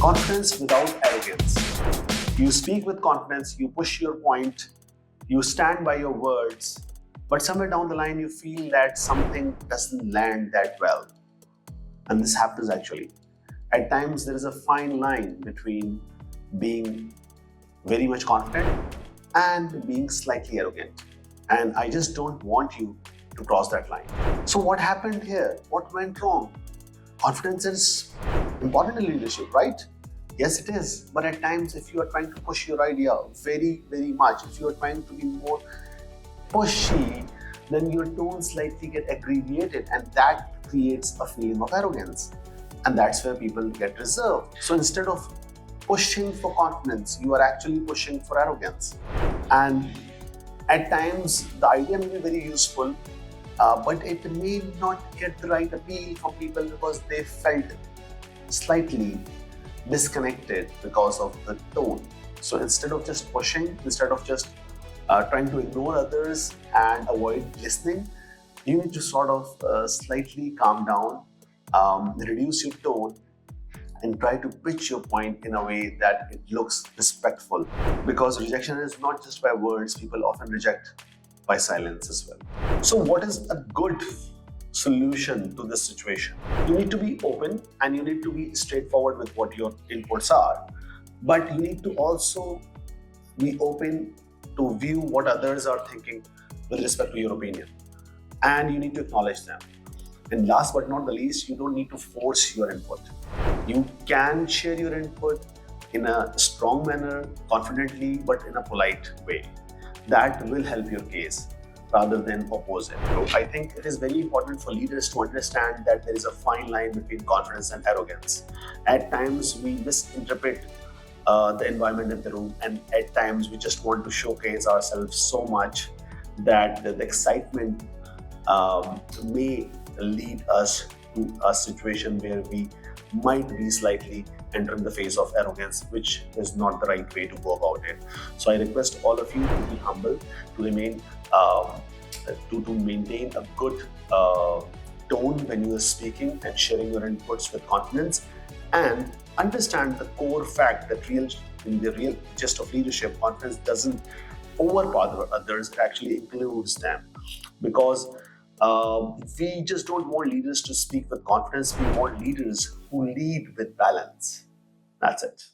Confidence without arrogance. You speak with confidence, you push your point, you stand by your words, but somewhere down the line you feel that something doesn't land that well. And this happens actually. At times there is a fine line between being very much confident and being slightly arrogant. And I just don't want you to cross that line. So what happened here? What went wrong? Confidence is important in leadership, right? Yes, it is. But at times, if you are trying to push your idea very, very much, if you are trying to be more pushy, then your tone slightly get abbreviated, and that creates a feeling of arrogance. And that's where people get reserved. So instead of pushing for confidence, you are actually pushing for arrogance. And at times, the idea may be very useful, but it may not get the right appeal from people because they felt slightly disconnected because of the tone. So instead of just pushing, instead of just trying to ignore others and avoid listening, you need to sort of slightly calm down, reduce your tone, and try to pitch your point in a way that it looks respectful. Because rejection is not just by words, people often reject by silence as well. So what is a good solution to this situation? You need to be open and you need to be straightforward with what your inputs are, but you need to also be open to view what others are thinking with respect to your opinion, and you need to acknowledge them. And last but not the least, you don't need to force your input. You can share your input in a strong manner, confidently, but in a polite way. That will help your case rather than oppose it. So I think it is very important for leaders to understand that there is a fine line between confidence and arrogance. At times we misinterpret the environment in the room, and at times we just want to showcase ourselves so much that the excitement may lead us to a situation where we might be slightly entering the phase of arrogance, which is not the right way to go about it. So I request all of you to be humble, to remain to maintain a good tone when you are speaking and sharing your inputs with confidence, and understand the core fact that in the real gist of leadership, confidence doesn't overpower others, it actually includes them. Because we just don't want leaders to speak with confidence, we want leaders who lead with balance. That's it.